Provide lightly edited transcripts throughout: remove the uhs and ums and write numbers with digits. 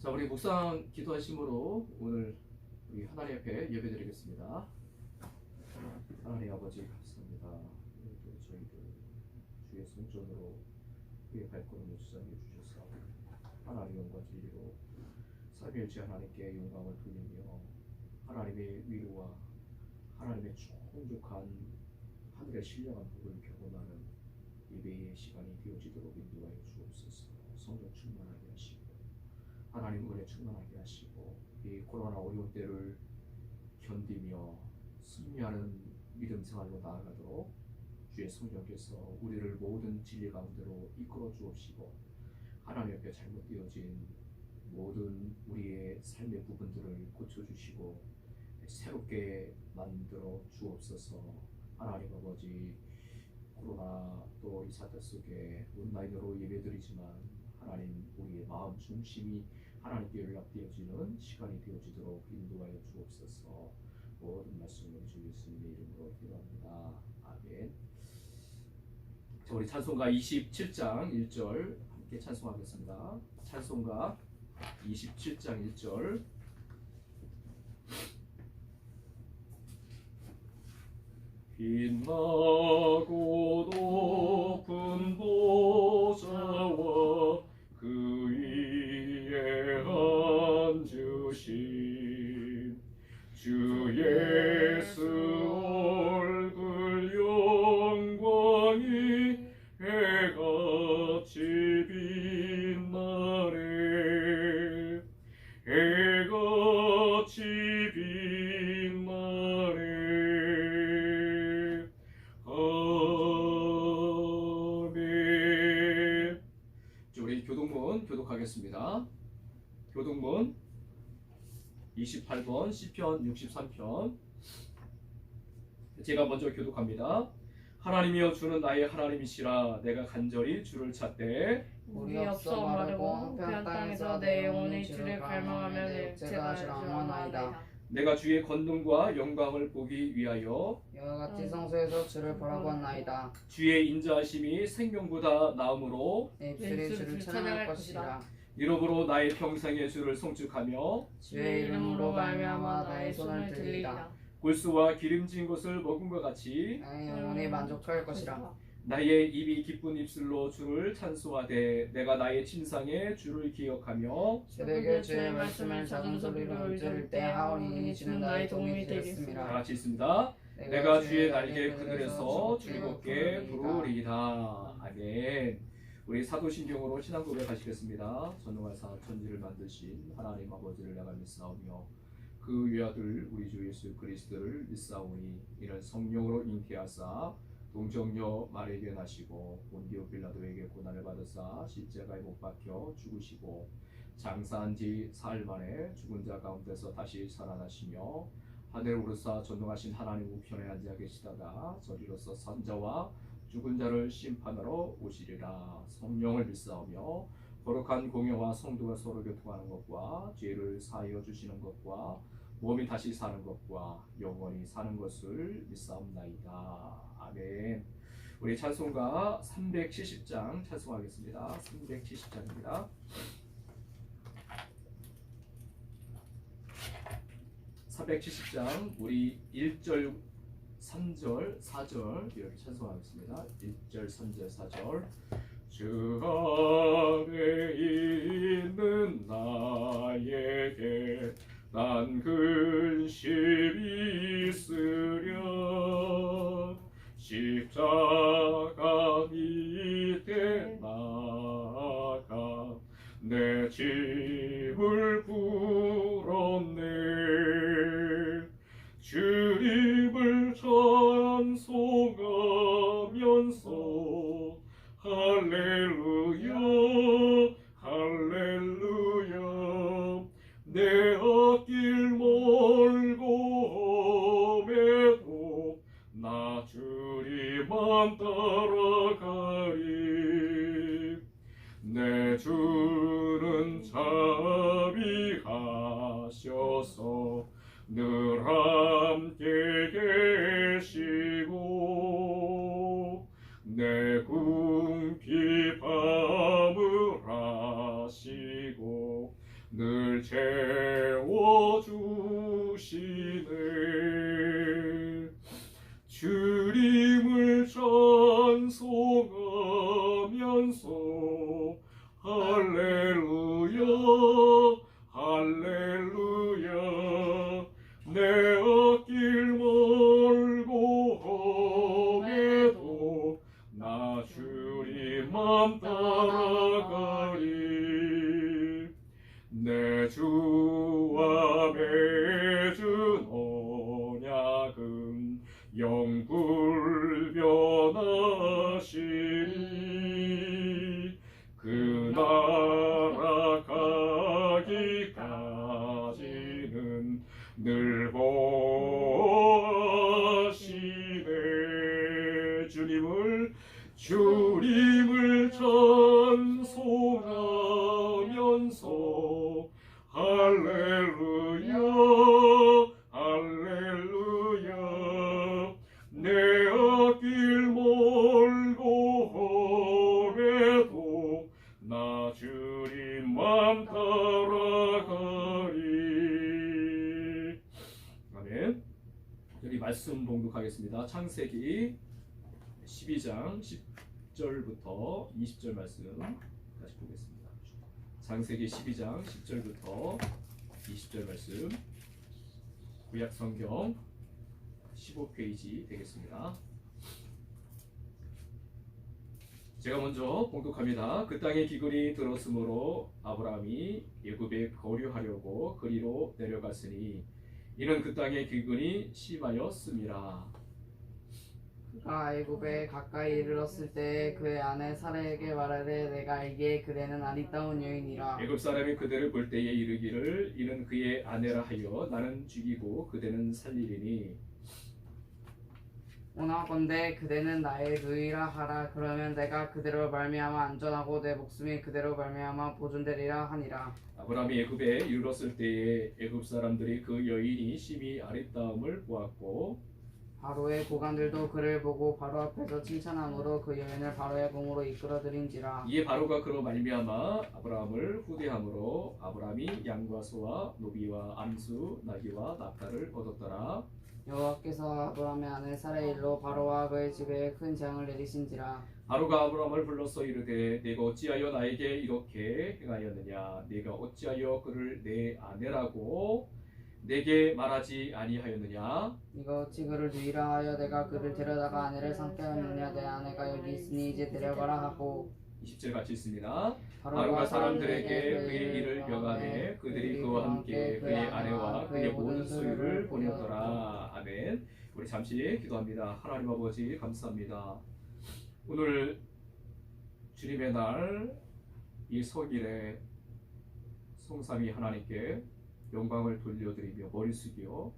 자, 우리 묵상 기도하심으로 오늘 우리 하나님 앞에 예배드리겠습니다. 하나님 아버지 감사합니다. 오늘도 저희들 주의 성전으로 주의 발걸음을 주장해 주셔서 하나님의 영과 진리로 삼위일체 하나님께 영광을 돌리며 하나님의 위로와 하나님의 충족한 하늘의 신령한 복을 경험하는 예배의 시간이 되어지도록 인도하여 주옵소서. 성령 충만하게 하시고 하나님 은혜 충만하게 하시고 이 코로나 어려운 때를 견디며 승리하는 믿음 생활로 나아가도록 주의 성령께서 우리를 모든 진리 가운데로 이끌어 주옵시고 하나님 옆에 잘못되어진 모든 우리의 삶의 부분들을 고쳐주시고 새롭게 만들어 주옵소서. 하나님 아버지, 코로나 또 이 사태 속에 온라인으로 예배드리지만 하나님 우리의 마음 중심이 하나님께 연락되어지는 시간이 되어지도록 인도하여 주옵소서. 모든 말씀을 주 예수님의 이름으로 기도합니다. 아멘. 자, 우리 찬송가 27장 1절 함께 찬송하겠습니다. 찬송가 27장 1절. 빛나고 높은 보좌와 그 위에 앉으신 주 예수 얼굴 영광이 해같이 빛나네. 해같이 빛나네. 아멘. 우리 교독문 교독하겠습니다. 교독문 28번 시편 63편. 제가 먼저 교독합니다. 하나님이여 주는 나의 하나님이시라. 내가 간절히 주를 찾되 물이 없어 마르고 한편 땅에서 내 영혼이 주를 갈망하며 내 육체가 장원하이다. 내가 주의 권능과 영광을 보기 위하여 이와 같이 성소에서 주를 바라보았나이다. 주의 인자하심이 생명보다 나음으로 내 입술이 주를 찬양할 것이라. 이러므로 나의 평생의 주를 송축하며 주의 이름으로 말미암아 나의 손을 들리라. 골수와 기름진 것을 먹음과 같이 나의 영혼이 만족할 것이라. 나의 입이 기쁜 입술로 주를 찬송하되 내가 나의 침상에 주를 기억하며 새벽에 주의 말씀을 작은 소리로 읽을 때 하오니 주는 나의 도움이 다 되겠습니다. 같이 있습니다. 내가 주의 날개 그늘에서 즐겁게 부르리이다. 아멘. 우리 사도신경으로 신앙 고백하시겠습니다. 전능하사 천지를 만드신 하나님 아버지를 내가 믿사오며 그 외아들 우리 주 예수 그리스도를 믿사오니 이는 성령으로 잉태하사 동정녀 마리아에게 나시고 본디오 빌라도에게 고난을 받으사 십자가에 못 박혀 죽으시고 장사한 지 사흘 만에 죽은 자 가운데서 다시 살아나시며 하늘 오르사 전능하신 하나님 우편에 앉아 계시다가 저리로서 산자와 죽은 자를 심판하러 오시리라. 성령을 믿사오며 거룩한 공예와 성도가 서로 교통하는 것과 죄를 사하여 주시는 것과 몸이 다시 사는 것과 영원히 사는 것을 믿사옵나이다. 아멘. 우리 찬송가 370장 찬송하겠습니다. 370장입니다. 370장 우리 1절, 3절, 4절 이렇게 찬송하겠습니다. 1절, 3절, 4절. 주 안에 있는 나에게 난 근심이 있으랴. 십자가 밑에 나가 내 짐을 풀었네. 주님을 찬송하면서 할렐루야 할렐루야. 내 앞길 멀고 험해도 나 주님만 따라가리. 내 주는 자비하셔서 늘 함께 계시고 내 궁핍함을 아시고 늘 채워주시네. 주님을 찬송하면서 할렐루야 할렐루야 내 앞길 멀고 험해도 나 주님만 따라가리. 내 주와 맺은 언약은 영불변하시니 그 나라 가기까지는 늘 보시네. 주님을 찬송하면서 할렐루야 할렐루야 내 앞길 멀고 험해도 나 주님만 따라가리. 아멘. 여기 말씀 봉독하겠습니다. 창세기 12장 10절부터 20절 말씀 다시 보겠습니다. 창세기 12장 10절부터 20절 말씀, 구약 성경 15페이지 되겠습니다. 제가 먼저 봉독합니다. 그 땅에 기근이 들었으므로 아브라함이 애굽에 거류하려고 그리로 내려갔으니 이는 그 땅의 기근이 심하였음이라. 그가 애굽에 가까이 이르렀을 때 그의 아내 사라에게 말하되 내가 알기에 그대는 아리따운 여인이라. 애굽 사람이 그대를 볼 때에 이르기를 이는 그의 아내라 하여 나는 죽이고 그대는 살리리니 원하건대 그대는 나의 누이라 하라. 그러면 내가 그대로 말미암아 안전하고 내 목숨이 그대로 말미암아 보존되리라 하니라. 아브라함이 애굽에 이르렀을 때에 애굽 사람들이 그 여인이 심히 아리따움을 보았고 바로의 고관들도 그를 보고 바로 앞에서 칭찬함으로 그 여인을 바로의 궁으로 이끌어들인지라. 이에 바로가 그로 말미암아 아브라함을 후대함으로 아브라함이 양과 소와 노비와 암수 나귀와 낙타를 얻었더라. 여호와께서 아브라함의 아내 사라의 일로 바로와 그의 집에 큰 재앙을 내리신지라. 바로가 아브라함을 불러서 이르되 내가 어찌하여 나에게 이렇게 행하였느냐 내가 어찌하여 그를 내 아내라고 내게 말하지 아니하였느냐 네가 어찌 그를 누이라 하여 내가 그를 데려다가 아내를 삼게 하였느냐. 내 아내가 여기 있으니 이제 데려가라 하고. 20절 같이 있습니다. 바로가 사람들에게 그의 일을 명하되 그들이 그와 함께 그의 아내와 그의 모든 소유를 보냈더라. 아멘. 우리 잠시 기도합니다. 하나님 아버지 감사합니다. 오늘 주님의 날 이 서길에 송삼이 하나님께 영광을 돌려드리며 머리 숙여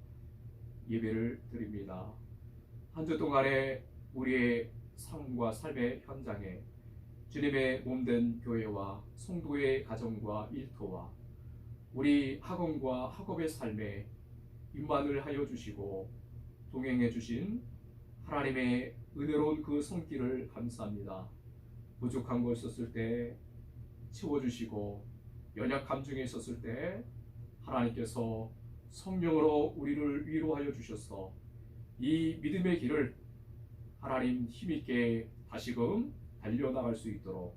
예배를 드립니다. 한 주 동안에 우리의 삶과 삶의 현장에 주님의 몸된 교회와 성도의 가정과 일터와 우리 학원과 학업의 삶에 임만을 하여 주시고 동행해 주신 하나님의 은혜로운 그 손길을 감사합니다. 부족한 거 있었을 때 채워주시고 연약함 중에 있었을 때 하나님께서 성령으로 우리를 위로하여 주셔서 이 믿음의 길을 하나님 힘있게 다시금 달려나갈 수 있도록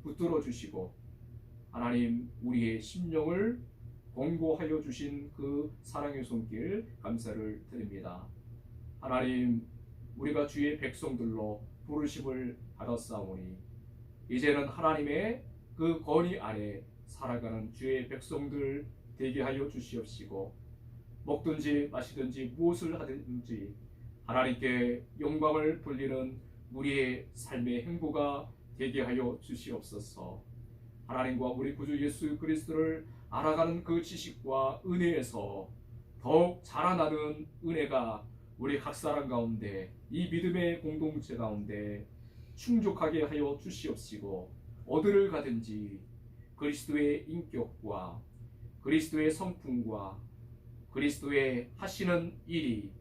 붙들어 주시고 하나님 우리의 심령을 공고하여 주신 그 사랑의 손길 감사를 드립니다. 하나님 우리가 주의 백성들로 부르심을 받았사오니 이제는 하나님의 그 권위 아래 살아가는 주의 백성들 되게 하여 주시옵시고 먹든지 마시든지 무엇을 하든지 하나님께 영광을 돌리는 우리의 삶의 행보가 되게 하여 주시옵소서. 하나님과 우리 구주 예수 그리스도를 알아가는 그 지식과 은혜에서 더욱 자라나는 은혜가 우리 각 사람 가운데 이 믿음의 공동체 가운데 충족하게 하여 주시옵시고 어디를 가든지 그리스도의 인격과 그리스도의 성품과 그리스도의 하시는 일이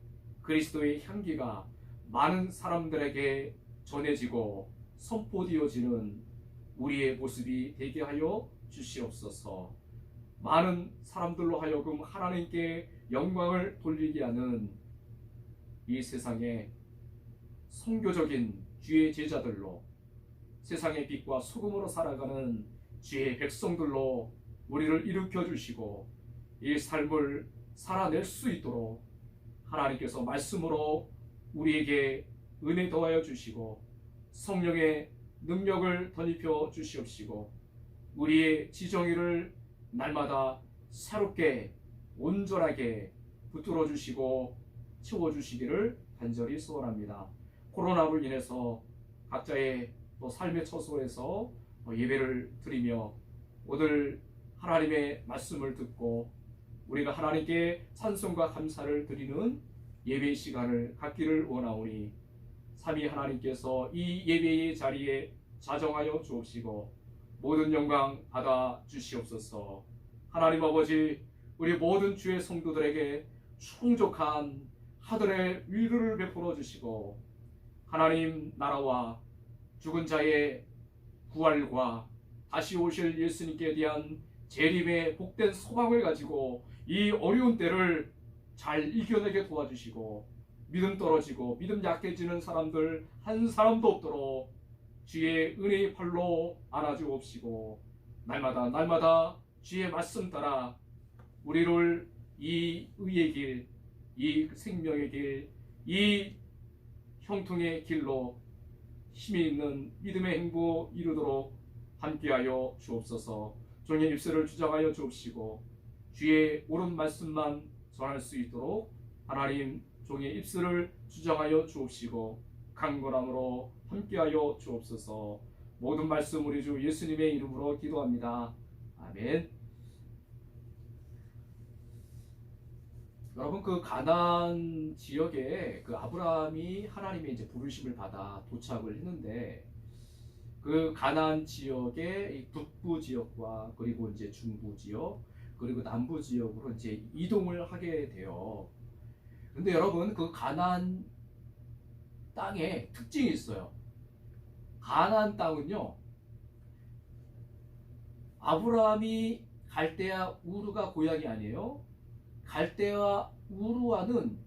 그리스도의 향기가 많은 사람들에게 전해지고 선포되어지는 우리의 모습이 되게 하여 주시옵소서. 많은 사람들로 하여금 하나님께 영광을 돌리게 하는 이 세상에 선교적인 주의 제자들로, 세상의 빛과 소금으로 살아가는 주의 백성들로 우리를 일으켜 주시고 이 삶을 살아낼 수 있도록 하나님께서 말씀으로 우리에게 은혜 더하여 주시고 성령의 능력을 덧입혀 주시옵시고 우리의 지정의를 날마다 새롭게 온전하게 붙들어 주시고 채워 주시기를 간절히 소원합니다. 코로나로 인해서 각자의 또 삶의 처소에서 예배를 드리며 오늘 하나님의 말씀을 듣고 우리가 하나님께 찬송과 감사를 드리는 예배 시간을 갖기를 원하오니 삼위 하나님께서 이 예배의 자리에 자정하여 주옵시고 모든 영광 받아 주시옵소서. 하나님 아버지, 우리 모든 주의 성도들에게 충족한 하늘의 위로를 베풀어 주시고 하나님 나라와 죽은 자의 부활과 다시 오실 예수님께 대한 재림의 복된 소망을 가지고 이 어려운 때를 잘 이겨내게 도와주시고 믿음 떨어지고 믿음 약해지는 사람들 한 사람도 없도록 주의 은혜의 팔로 안아주옵시고 날마다 주의 말씀 따라 우리를 이 의의 길, 이 생명의 길, 이 형통의 길로 힘이 있는 믿음의 행보 이루도록 함께하여 주옵소서. 종의 입술을 주장하여 주옵시고 주의 옳은 말씀만 전할 수 있도록 하나님 종의 입술을 주장하여 주옵시고 강건함으로 함께하여 주옵소서. 모든 말씀 우리 주 예수님의 이름으로 기도합니다. 아멘. 여러분, 그 가나안 지역에 그 아브라함이 하나님의 이제 부르심을 받아 도착을 했는데 그 가나안 지역의 북부 지역과 그리고 이제 중부 지역 그리고 남부 지역으로 이제 이동을 하게 돼요. 근데 여러분, 그 가나안 땅에 특징이 있어요. 가나안 땅은요, 아브라함이 갈대아 우르가 고향이 아니에요. 갈대아 우르와는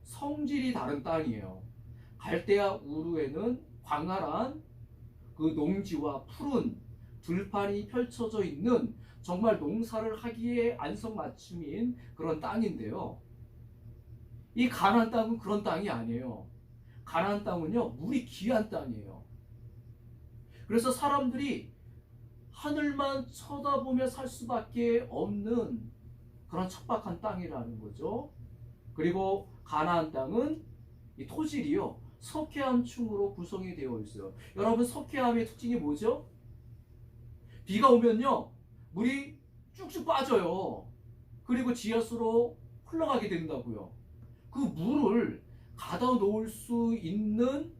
성질이 다른 땅이에요. 갈대아 우르에는 광활한 그 농지와 푸른 들판이 펼쳐져 있는 정말 농사를 하기에 안성맞춤인 그런 땅인데요. 이 가나안 땅은 그런 땅이 아니에요. 가나안 땅은요, 물이 귀한 땅이에요. 그래서 사람들이 하늘만 쳐다보며 살 수밖에 없는 그런 척박한 땅이라는 거죠. 그리고 가나안 땅은 이 토질이요, 석회암층으로 구성이 되어 있어요. 여러분, 석회암의 특징이 뭐죠? 비가 오면요, 물이 쭉쭉 빠져요. 그리고 지하수로 흘러가게 된다고요. 그 물을 가다 놓을 수 있는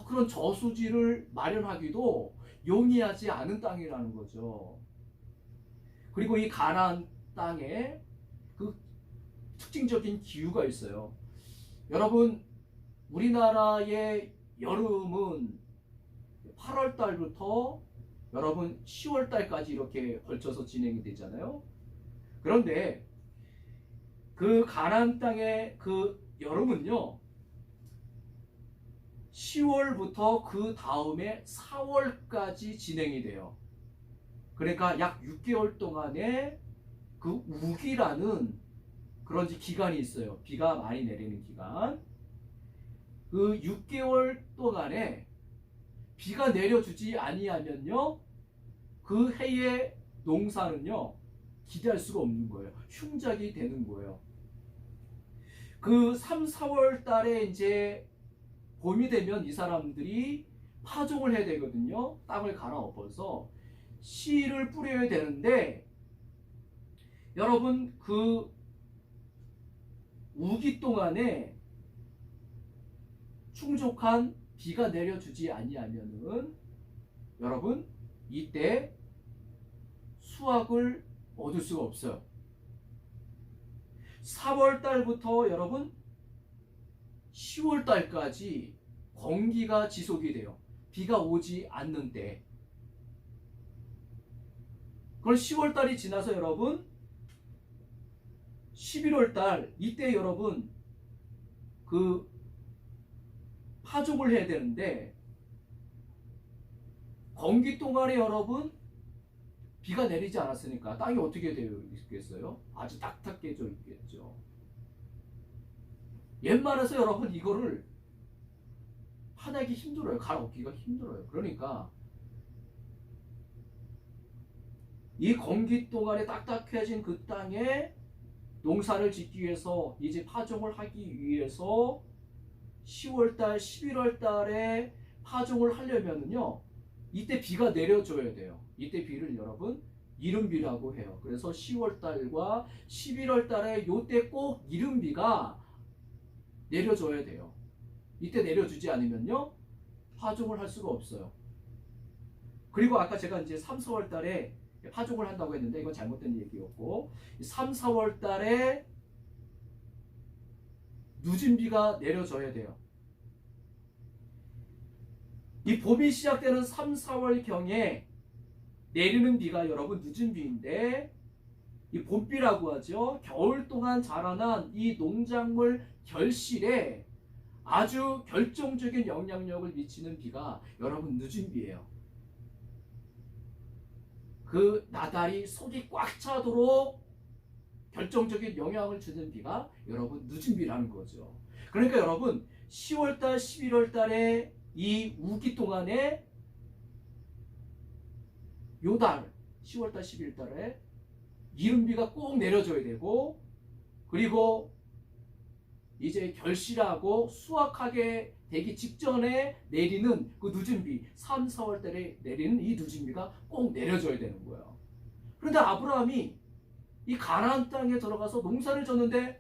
그런 저수지를 마련하기도 용이하지 않은 땅이라는 거죠. 그리고 이 가나안 땅에 그 특징적인 기후가 있어요. 여러분, 우리나라의 여름은 8월 달부터 여러분 10월 달까지 이렇게 걸쳐서 진행이 되잖아요. 그런데 그 가나안 땅의 그 여름은요, 10월부터 그 다음에 4월까지 진행이 돼요. 그러니까 약 6개월 동안의 그 우기라는 그런 기간이 있어요. 비가 많이 내리는 기간. 그 6개월 동안에 비가 내려주지 아니하면요, 그 해의 농사는요 기대할 수가 없는 거예요. 흉작이 되는 거예요. 그 3, 4월 달에 이제 봄이 되면 이 사람들이 파종을 해야 되거든요. 땅을 갈아엎어서 씨를 뿌려야 되는데, 여러분, 그 우기 동안에 충족한 비가 내려주지 아니하면은 여러분, 이때 수확을 얻을 수가 없어요. 4월 달부터 여러분 10월 달까지 건기가 지속이 돼요. 비가 오지 않는 때. 그럼 10월 달이 지나서 여러분 11월 달 이때 여러분 그 파종을 해야 되는데 건기 동안에 여러분 비가 내리지 않았으니까 땅이 어떻게 되어 있겠어요? 아주 딱딱해져 있겠죠. 웬만해서 여러분 이거를 파내기 힘들어요. 갈아엎기가 힘들어요. 그러니까 이 건기 동안에 딱딱해진 그 땅에 농사를 짓기 위해서 이제 파종을 하기 위해서 10월달, 11월달에 파종을 하려면요 이때 비가 내려줘야 돼요. 이때 비를 여러분 이른비라고 해요. 그래서 10월달과 11월달에 요때 꼭 이른비가 내려줘야 돼요. 이때 내려주지 않으면요 파종을 할 수가 없어요. 그리고 아까 제가 이제 3, 4월달에 파종을 한다고 했는데 이건 잘못된 얘기였고 3, 4월달에 늦은 비가 내려줘야 돼요. 이 봄이 시작되는 3, 4월경에 내리는 비가 여러분 늦은 비인데 이 봄비라고 하죠. 겨울 동안 자라난 이 농작물 결실에 아주 결정적인 영향력을 미치는 비가 여러분 늦은 비예요. 그 나달이 속이 꽉 차도록 결정적인 영향을 주는 비가 여러분 늦은 비라는 거죠. 그러니까 여러분 10월달 11월달에 이 우기 동안에 요달 10월달 11월달에 이른비가 꼭 내려줘야 되고 그리고 이제 결실하고 수확하게 되기 직전에 내리는 그 늦은 비 3, 4월달에 내리는 이 늦은 비가 꼭 내려줘야 되는 거예요. 그런데 아브라함이 이 가나안 땅에 들어가서 농사를 졌는데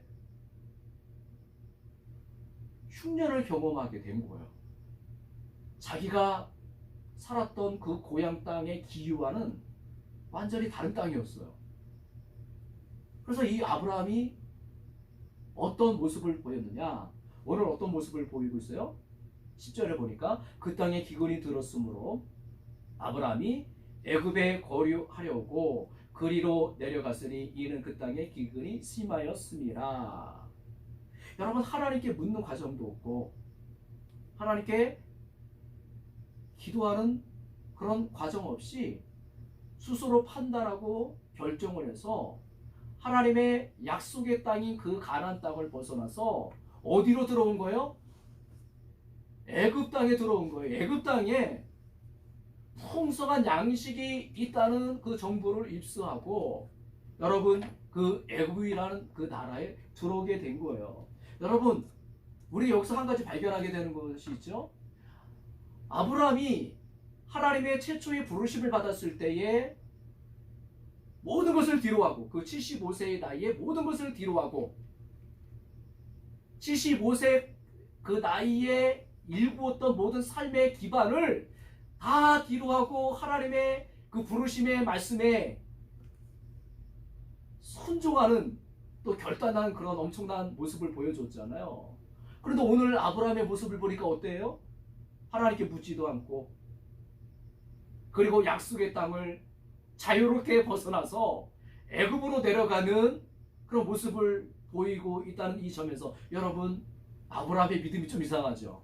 흉년을 경험하게 된 거예요. 자기가 살았던 그 고향 땅의 기후와는 완전히 다른 땅이었어요. 그래서 이 아브라함이 어떤 모습을 보였느냐? 오늘 어떤 모습을 보이고 있어요? 10절에 보니까 그 땅에 기근이 들었으므로 아브라함이 애굽에 거류하려고 그리로 내려갔으니 이는 그 땅에 기근이 심하였습니다. 여러분 하나님께 묻는 과정도 없고 하나님께 기도하는 그런 과정 없이 스스로 판단하고 결정을 해서 하나님의 약속의 땅인 그 가나안 땅을 벗어나서 어디로 들어온 거예요? 애굽 땅에 들어온 거예요. 애굽 땅에 풍성한 양식이 있다는 그 정보를 입수하고 여러분 그 애굽이라는 그 나라에 들어오게 된 거예요. 여러분 우리 여기서 한 가지 발견하게 되는 것이 있죠. 아브라함이 하나님의 최초의 부르심을 받았을 때에 모든 것을 뒤로하고 그 75세의 나이에 모든 것을 뒤로하고 75세 그 나이에 일구었던 모든 삶의 기반을 다 뒤로하고 하나님의 그 부르심의 말씀에 순종하는 또 결단한 그런 엄청난 모습을 보여줬잖아요. 그런데 오늘 아브라함의 모습을 보니까 어때요? 하나님께 묻지도 않고 그리고 약속의 땅을 자유롭게 벗어나서 애굽으로 내려가는 그런 모습을 보이고 있다는 이 점에서 여러분 아브라함의 믿음이 좀 이상하죠.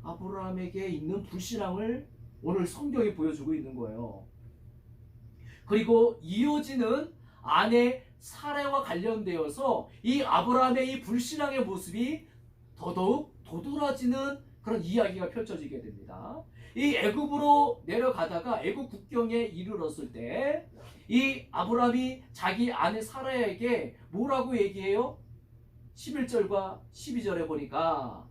아브라함에게 있는 불신앙을 오늘 성경이 보여주고 있는 거예요. 그리고 이어지는 아내 사레와 관련되어서 이 아브라함의 이 불신앙의 모습이 더더욱 도드라지는 그런 이야기가 펼쳐지게 됩니다. 이 애굽으로 내려가다가 애굽 국경에 이르렀을 때 이 아브라함이 자기 아내 사라에게 뭐라고 얘기해요? 11절과 12절에 보니까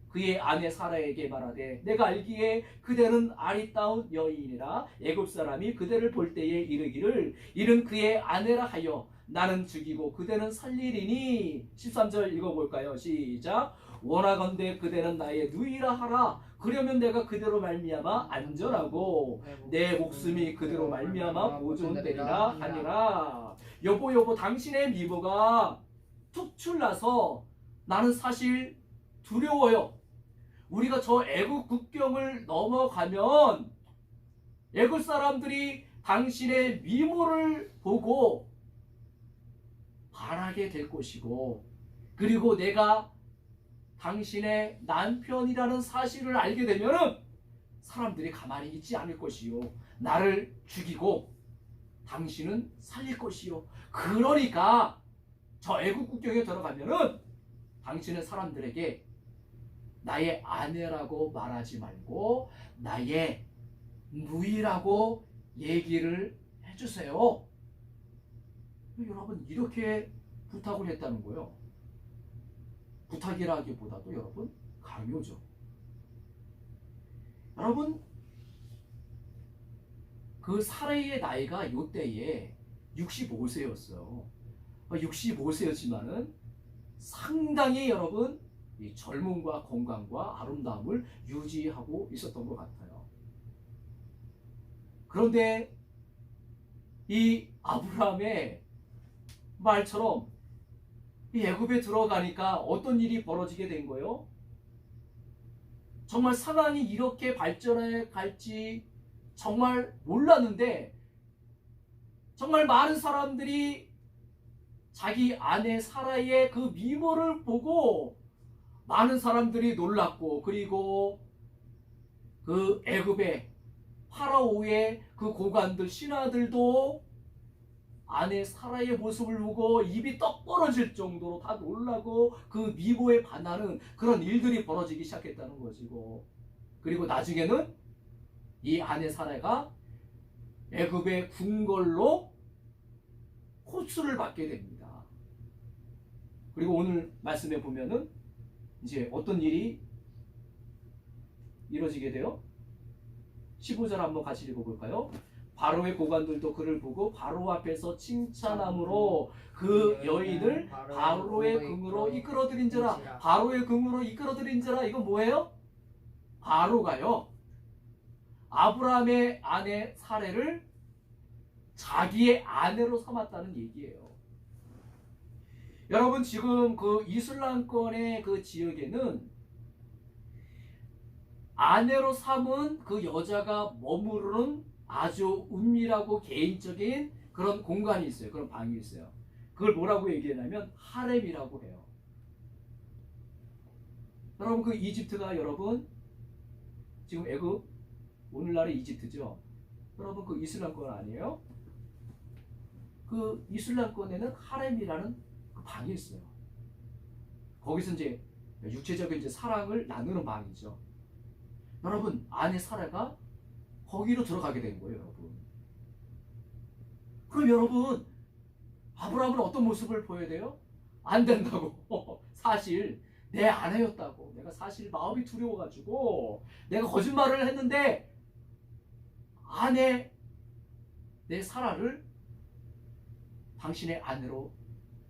그의 아내 사라에게 말하되 내가 알기에 그대는 아리따운 여인이라 애굽 사람이 그대를 볼 때에 이르기를 이는 그의 아내라 하여 나는 죽이고 그대는 살리리니 13절 읽어볼까요? 시작. 원하건대 그대는 나의 누이라 하라. 그러면 내가 그대로 말미암아 안전하고 내 목숨이 그대로 말미암아 보존되리라 하니라. 여보 당신의 미모가 특출나서 나는 사실 두려워요. 우리가 저 애굽 국경을 넘어가면 애굽 사람들이 당신의 미모를 보고 반하게 될 것이고, 그리고 내가 당신의 남편이라는 사실을 알게 되면은 사람들이 가만히 있지 않을 것이요, 나를 죽이고 당신은 살릴 것이요. 그러니까 저 애국 국경에 들어가면은 당신은 사람들에게 나의 아내라고 말하지 말고 나의 누이라고 얘기를 해주세요. 여러분, 이렇게 부탁을 했다는 거예요. 부탁이라기보다도 여러분, 강요죠. 여러분, 그 사라의 나이가 이때에 65세였어요. 65세였지만은 상당히 여러분 이 젊음과 건강과 아름다움을 유지하고 있었던 것 같아요. 그런데 이 아브라함의 말처럼 이 애굽에 들어가니까 어떤 일이 벌어지게 된 거예요? 정말 상황이 이렇게 발전해 갈지 정말 몰랐는데, 정말 많은 사람들이 자기 아내 사라의 그 미모를 보고 많은 사람들이 놀랐고, 그리고 그 애굽의 파라오의 그 고관들, 신하들도 아내 사라의 모습을 보고 입이 떡 벌어질 정도로 다 놀라고 그 미모에 반하는 그런 일들이 벌어지기 시작했다는 것이고, 그리고 나중에는 이 아내 사라가 애굽의 궁궐로 호출을 받게 됩니다. 그리고 오늘 말씀에 보면은 이제 어떤 일이 이루어지게 돼요? 15절 한번 같이 읽어볼까요? 바로의 고관들도 그를 보고 바로 앞에서 칭찬함으로 그 여인을 바로의 궁으로 이끌어들인지라. 바로의 궁으로 이끌어들인지라. 이건 뭐예요? 바로가요, 아브라함의 아내 사레를 자기의 아내로 삼았다는 얘기예요. 여러분, 지금 그 이슬람권의 그 지역에는 아내로 삼은 그 여자가 머무르는 아주 은밀하고 개인적인 그런 공간이 있어요. 그런 방이 있어요. 그걸 뭐라고 얘기하냐면 하렘이라고 해요. 여러분, 그 이집트가 여러분 지금 애굽, 오늘날의 이집트죠. 여러분, 그 이슬람권 아니에요? 그 이슬람권에는 하렘이라는 그 방이 있어요. 거기서 이제 육체적인 이제 사랑을 나누는 방이죠. 여러분, 아내 사라가 거기로 들어가게 된 거예요, 여러분. 그럼 여러분, 아브라함은 어떤 모습을 보여야 돼요? 안 된다고. 사실 내 아내였다고. 내가 사실 마음이 두려워가지고 내가 거짓말을 했는데 아내 내 사라를 당신의 아내로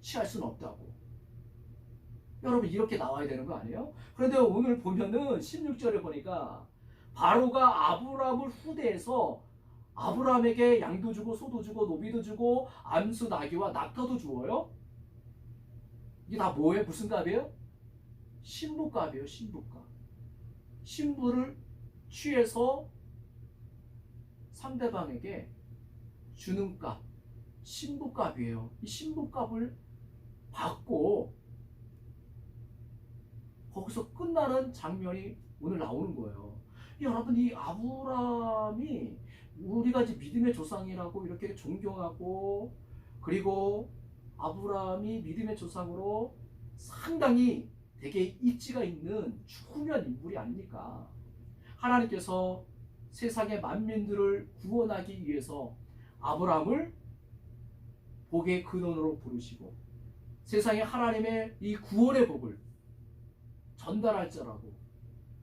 취할 수는 없다고. 여러분, 이렇게 나와야 되는 거 아니에요? 그런데 오늘 보면은 16절에 보니까 바로가 아브라함을 후대해서 아브라함에게 양도 주고 소도 주고 노비도 주고 암수 나귀와 낙타도 주어요. 이게 다 뭐예요? 무슨 값이에요? 신부값이에요. 신부값. 신부를 취해서 상대방에게 주는 값, 신부값이에요. 이 신부값을 받고 거기서 끝나는 장면이 오늘 나오는 거예요. 여러분, 이 아브라함이 우리가 이제 믿음의 조상이라고 이렇게 존경하고, 그리고 아브라함이 믿음의 조상으로 상당히 되게 입지가 있는 중요한 인물이 아닙니까? 하나님께서 세상의 만민들을 구원하기 위해서 아브라함을 복의 근원으로 부르시고 세상에 하나님의 이 구원의 복을 전달할 자라고,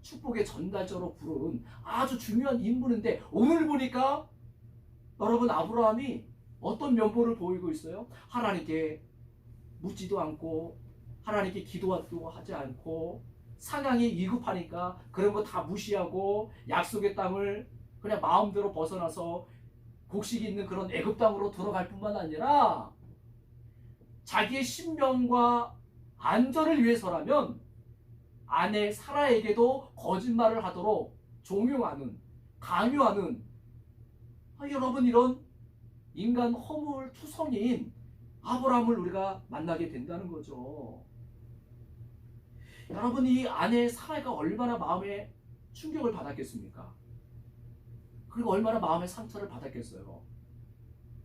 축복의 전달자로 부른 아주 중요한 인물인데, 오늘 보니까 여러분, 아브라함이 어떤 면모를 보이고 있어요? 하나님께 묻지도 않고 하나님께 기도도 하지 않고 상황이 위급하니까 그런 거 다 무시하고 약속의 땅을 그냥 마음대로 벗어나서 곡식 있는 그런 애굽 땅으로 들어갈 뿐만 아니라 자기의 신병과 안전을 위해서라면 아내 사라에게도 거짓말을 하도록 종용하는, 강요하는, 여러분, 이런 인간 허물 투성인 아브라함을 우리가 만나게 된다는 거죠. 여러분, 이 아내 사라가 얼마나 마음에 충격을 받았겠습니까? 그리고 얼마나 마음의 상처를 받았겠어요.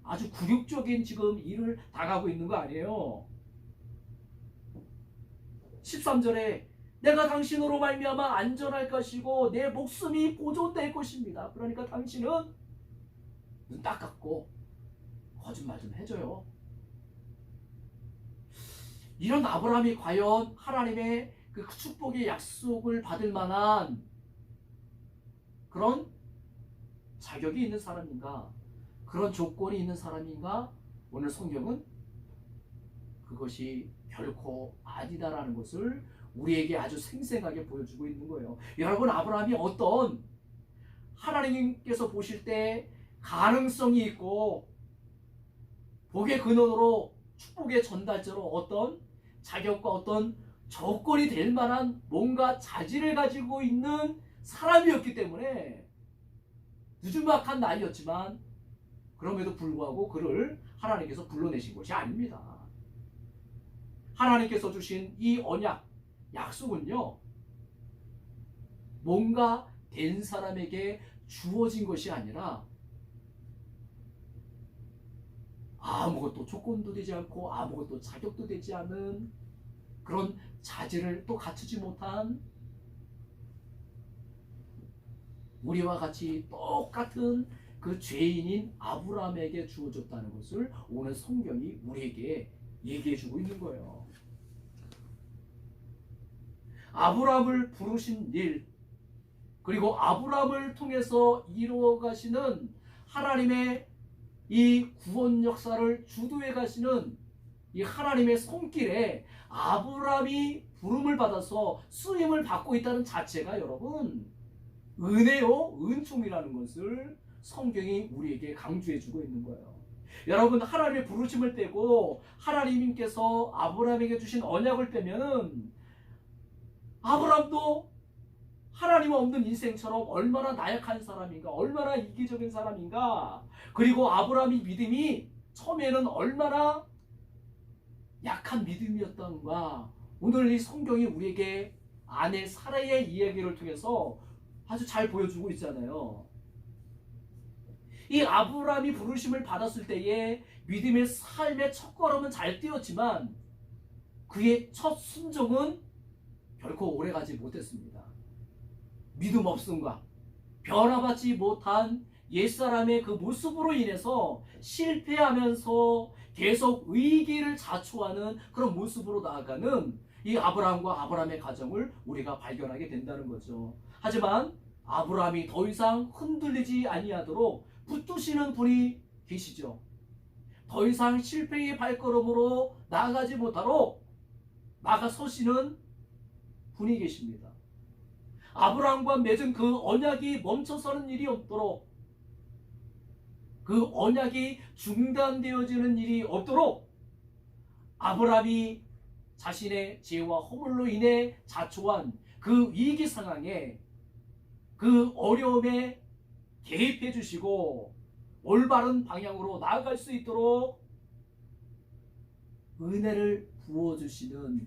아주 굴욕적인 지금 일을 당하고 있는 거 아니에요. 13절에 내가 당신으로 말미암아 안전할 것이고 내 목숨이 보존될 것입니다. 그러니까 당신은 눈 딱 감고 거짓말 좀 해줘요. 이런 아브라함이 과연 하나님의 그 축복의 약속을 받을 만한 그런 자격이 있는 사람인가? 그런 조건이 있는 사람인가? 오늘 성경은 그것이 결코 아니다라는 것을 우리에게 아주 생생하게 보여주고 있는 거예요. 여러분, 아브라함이 어떤 하나님께서 보실 때 가능성이 있고 복의 근원으로 축복의 전달자로 어떤 자격과 어떤 조건이 될 만한 뭔가 자질을 가지고 있는 사람이었기 때문에 늦은박한 나이였지만 그럼에도 불구하고 그를 하나님께서 불러내신 것이 아닙니다. 하나님께서 주신 이 언약, 약속은요, 뭔가 된 사람에게 주어진 것이 아니라 아무것도 조건도 되지 않고 아무것도 자격도 되지 않은 그런 자질을 또 갖추지 못한 우리와 같이 똑같은 그 죄인인 아브라함에게 주어졌다는 것을 오늘 성경이 우리에게 얘기해주고 있는 거예요. 아브라함을 부르신 일, 그리고 아브라함을 통해서 이루어 가시는 하나님의 이 구원 역사를 주도해 가시는 이 하나님의 손길에 아브라함이 부름을 받아서 쓰임을 받고 있다는 자체가 여러분 은혜요, 은총이라는 것을 성경이 우리에게 강조해주고 있는 거예요. 여러분, 하나님의 부르심을 떼고 하나님께서 아브라함에게 주신 언약을 빼면은 아브라함도 하나님 없는 인생처럼 얼마나 나약한 사람인가, 얼마나 이기적인 사람인가, 그리고 아브라함의 믿음이 처음에는 얼마나 약한 믿음이었던가, 오늘 이 성경이 우리에게 아내 사라의 이야기를 통해서 아주 잘 보여주고 있잖아요. 이 아브라함이 부르심을 받았을 때에 믿음의 삶의 첫걸음은 잘 뛰었지만 그의 첫 순종은 결코 오래가지 못했습니다. 믿음 없음과 변화받지 못한 옛사람의 그 모습으로 인해서 실패하면서 계속 위기를 자초하는 그런 모습으로 나아가는 이 아브라함과 아브라함의 가정을 우리가 발견하게 된다는 거죠. 하지만 아브라함이 더 이상 흔들리지 아니하도록 붙드시는 분이 계시죠. 더 이상 실패의 발걸음으로 나아가지 못하도록 나가서시는 분이 계십니다. 아브라함과 맺은 그 언약이 멈춰서는 일이 없도록, 그 언약이 중단되어지는 일이 없도록 아브라함이 자신의 죄와 허물로 인해 자초한 그 위기 상황에, 그 어려움에 개입해 주시고 올바른 방향으로 나아갈 수 있도록 은혜를 부어주시는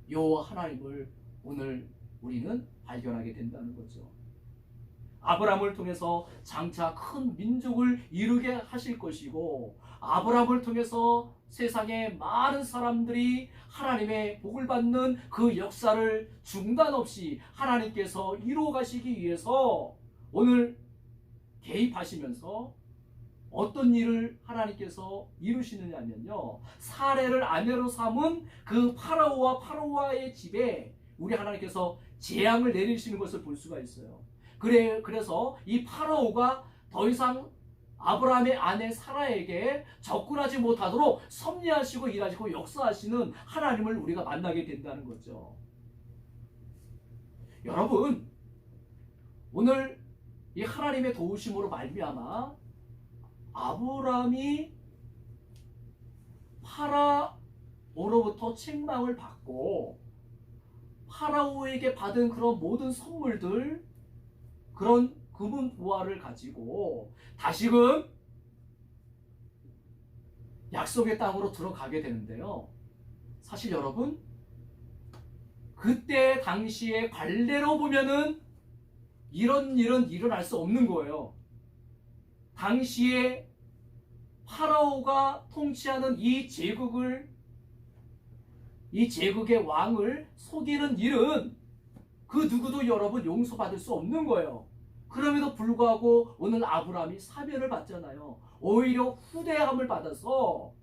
여호와 하나님을 오늘 우리는 발견하게 된다는 거죠. 아브라함을 통해서 장차 큰 민족을 이루게 하실 것이고, 아브라함을 통해서 세상의 많은 사람들이 하나님의 복을 받는 그 역사를 중단 없이 하나님께서 이루어 가시기 위해서 오늘 개입하시면서 어떤 일을 하나님께서 이루시느냐면요, 사례를 아내로 삼은 그 파라오와 파라오와의 집에 우리 하나님께서 재앙을 내리시는 것을 볼 수가 있어요. 그래서 이 파라오가 더 이상 아브라함의 아내 사라에게 접근하지 못하도록 섭리하시고 일하시고 역사하시는 하나님을 우리가 만나게 된다는 거죠. 여러분, 오늘 이 하나님의 도우심으로 말미암아 아브라함이 파라오로부터 책망을 받고 파라오에게 받은 그런 모든 선물들, 그런 금은 보화를 가지고 다시금 약속의 땅으로 들어가게 되는데요. 사실 여러분, 그때 당시의 관례로 보면은 이런 일은 일어날 수 없는 거예요. 당시에 파라오가 통치하는 이 제국의 왕을 속이는 일은 그 누구도 여러분 용서받을 수 없는 거예요. 그럼에도 불구하고 오늘 아브라함이 사면을 받잖아요. 오히려 후대함을 받아서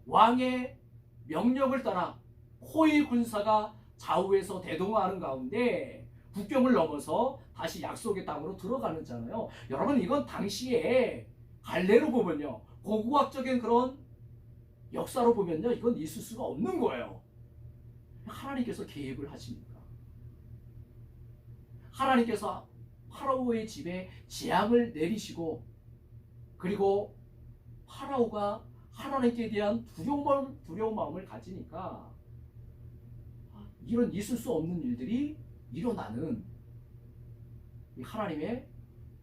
왕의 명령을 따라 호위 군사가 좌우에서 대동하는 가운데 국경을 넘어서 다시 약속의 땅으로 들어가는잖아요. 여러분, 이건 당시에 관례로 보면요, 고고학적인 그런 역사로 보면요, 이건 있을 수가 없는 거예요. 하나님께서 계획을 하십니까? 하나님께서 파라오의 집에 재앙을 내리시고, 그리고 파라오가 하나님께 대한 두려운 마음을 가지니까 이런 있을 수 없는 일들이 일어나는 이 하나님의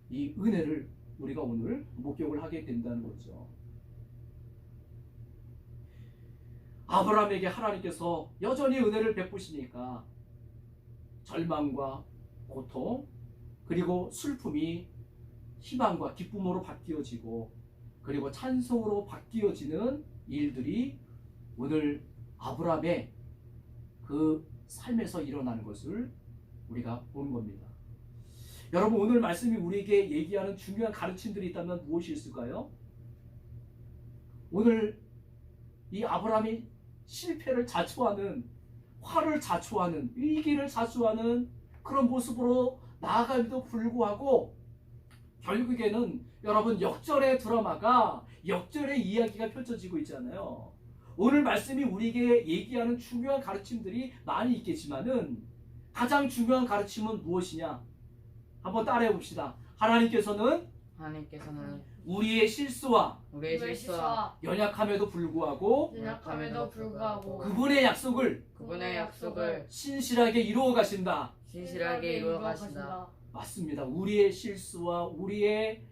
이 은혜를 우리가 오늘 목격을 하게 된다는 거죠. 아브라함에게 하나님께서 여전히 은혜를 베푸시니까 절망과 고통, 그리고 슬픔이 희망과 기쁨으로 바뀌어지고, 그리고 찬송으로 바뀌어지는 일들이 오늘 아브라함의 그 삶에서 일어나는 것을 우리가 보는 겁니다. 여러분, 오늘 말씀이 우리에게 얘기하는 중요한 가르침들이 있다면 무엇이 있을까요? 오늘 이 아브라함이 실패를 자초하는, 화를 자초하는, 위기를 자초하는 그런 모습으로 나아감에도 불구하고 결국에는 여러분, 역전의 드라마가, 역전의 이야기가 펼쳐지고 있잖아요. 오늘 말씀이 우리에게 얘기하는 중요한 가르침들이 많이 있겠지만은 가장 중요한 가르침은 무엇이냐? 한번 따라해 봅시다. 하나님께서는 우리의 실수와 연약함에도 불구하고 그분의 약속을 신실하게 이루어 가신다. 맞습니다. 우리의 실수와 우리의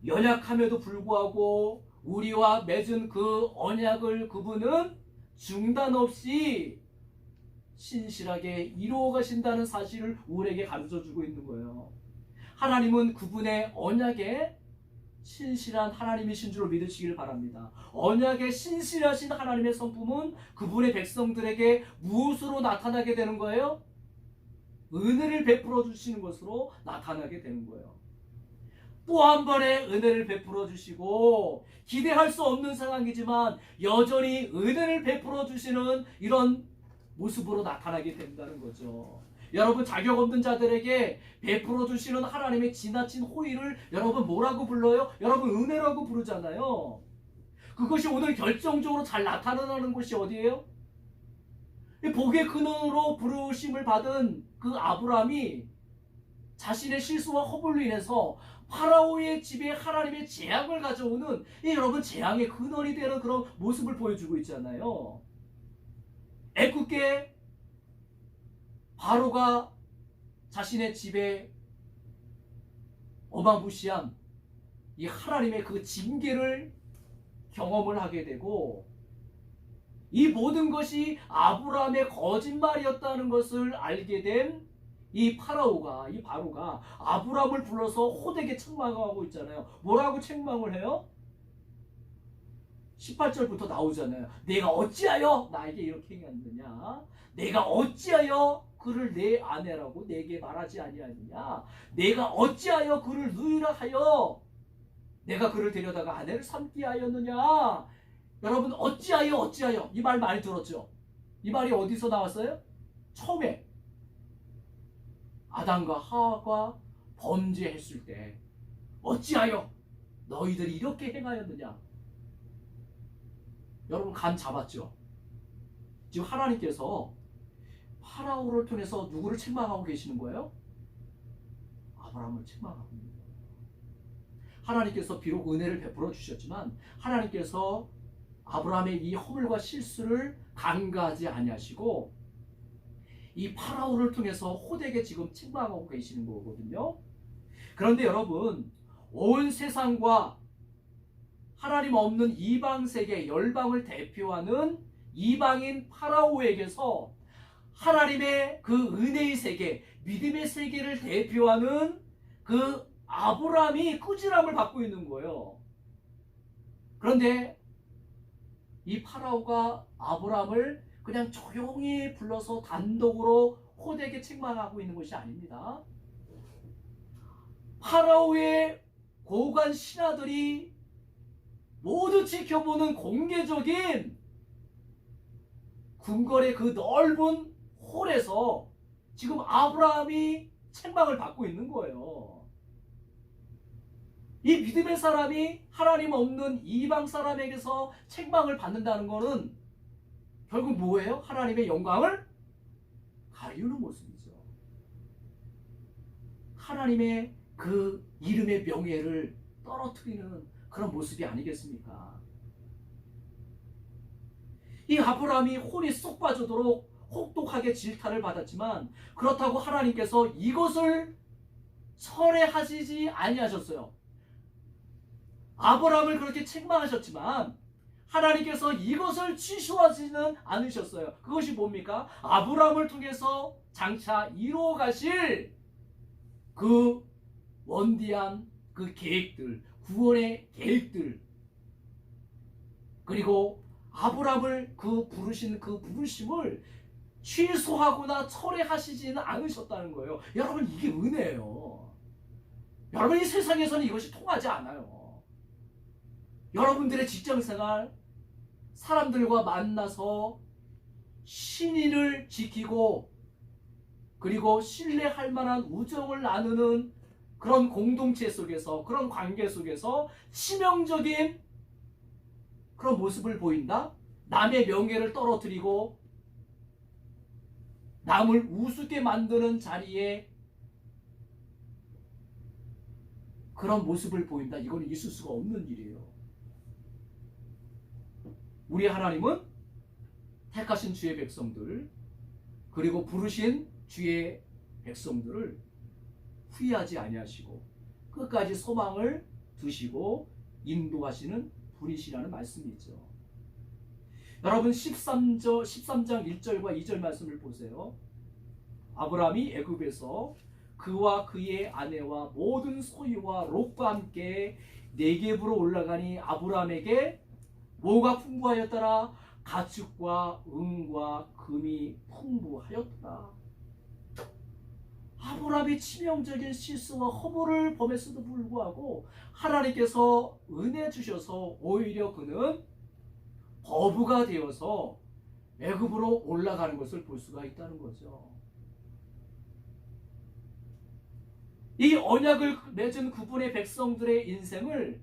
연약함에도 불구하고 우리와 맺은 그 언약을 그분은 중단 없이 신실하게 이루어 가신다는 사실을 우리에게 가르쳐 주고 있는 거예요. 하나님은 그분의 언약에 신실한 하나님이신 줄로 믿으시길 바랍니다. 언약에 신실하신 하나님의 성품은 그분의 백성들에게 무엇으로 나타나게 되는 거예요? 은혜를 베풀어 주시는 것으로 나타나게 되는 거예요. 또 한 번의 은혜를 베풀어 주시고, 기대할 수 없는 상황이지만 여전히 은혜를 베풀어 주시는 이런 모습으로 나타나게 된다는 거죠. 여러분, 자격 없는 자들에게 베풀어 주시는 하나님의 지나친 호의를 여러분 뭐라고 불러요? 여러분, 은혜라고 부르잖아요. 그것이 오늘 결정적으로 잘 나타나는 곳이 어디예요? 복의 근원으로 부르심을 받은 그 아브라함이 자신의 실수와 허물로 인해서 파라오의 집에 하나님의 재앙을 가져오는, 여러분, 재앙의 근원이 되는 그런 모습을 보여주고 있잖아요. 애굽계 바로가 자신의 집에 어마무시한 이 하나님의 그 징계를 경험을 하게 되고, 이 모든 것이 아브라함의 거짓말이었다는 것을 알게 된 이 바로가 아브라함을 불러서 호되게 책망하고 있잖아요. 뭐라고 책망을 해요? 18절부터 나오잖아요. 내가 어찌하여 나에게 이렇게 행했느냐? 내가 어찌하여 그를 내 아내라고 내게 말하지 아니하느냐? 내가 어찌하여 그를 누이라 하여 내가 그를 데려다가 아내를 삼게 하였느냐? 여러분, 어찌하여 이 말 많이 들었죠? 이 말이 어디서 나왔어요? 처음에 아담과 하와가 범죄했을 때 어찌하여 너희들이 이렇게 행하였느냐? 여러분, 감 잡았죠? 지금 하나님께서 파라오를 통해서 누구를 책망하고 계시는 거예요? 아브라함을 책망하고 있는 거예요. 하나님께서 비록 은혜를 베풀어 주셨지만 하나님께서 아브라함의 이 허물과 실수를 간과하지 아니하시고 이 파라오를 통해서 호되게 지금 책망하고 계시는 거거든요. 그런데 여러분, 온 세상과 하나님 없는 이방 세계 열방을 대표하는 이방인 파라오에게서 하나님의 그 은혜의 세계, 믿음의 세계를 대표하는 그 아브라함이 꾸지람을 받고 있는 거예요. 그런데 이 파라오가 아브라함을 그냥 조용히 불러서 단독으로 호되게 책망하고 있는 것이 아닙니다. 파라오의 고관 신하들이 모두 지켜보는 공개적인 궁궐의 그 넓은 홀에서 지금 아브라함이 책망을 받고 있는 거예요. 이 믿음의 사람이 하나님 없는 이방 사람에게서 책망을 받는다는 것은 결국 뭐예요? 하나님의 영광을 가리우는 모습이죠. 하나님의 그 이름의 명예를 떨어뜨리는 그런 모습이 아니겠습니까? 이 아브라함이 혼이 쏙 빠져도록 혹독하게 질타를 받았지만 그렇다고 하나님께서 이것을 철회하시지 아니하셨어요. 아브라함을 그렇게 책망하셨지만 하나님께서 이것을 취소하지는 않으셨어요. 그것이 뭡니까? 아브라함을 통해서 장차 이루어 가실 그 원대한 그 계획들, 구원의 계획들, 그리고 아브라함을 그 부르신 그 부르심을 취소하거나 철회하시지는 않으셨다는 거예요. 여러분, 이게 은혜예요. 여러분, 이 세상에서는 이것이 통하지 않아요. 여러분들의 직장생활, 사람들과 만나서 신의를 지키고 그리고 신뢰할 만한 우정을 나누는 그런 공동체 속에서, 그런 관계 속에서 치명적인 그런 모습을 보인다? 남의 명예를 떨어뜨리고 남을 우습게 만드는 자리에 그런 모습을 보인다. 이거는 있을 수가 없는 일이에요. 우리 하나님은 택하신 주의 백성들, 그리고 부르신 주의 백성들을 후회하지 아니하시고 끝까지 소망을 두시고 인도하시는 분이시라는 말씀이 있죠. 여러분, 13장 1절과 2절 말씀을 보세요. 아브라함이 애굽에서 그와 그의 아내와 모든 소유와 롯과 함께 네겝으로 올라가니 아브라함에게 뭐가 풍부하였더라? 가축과 은과 금이 풍부하였더라. 아브라함이 치명적인 실수와 허물을 범했음에도 불구하고 하나님께서 은혜 주셔서 오히려 그는 거부가 되어서 애굽으로 올라가는 것을 볼 수가 있다는 거죠. 이 언약을 맺은 그분의 백성들의 인생을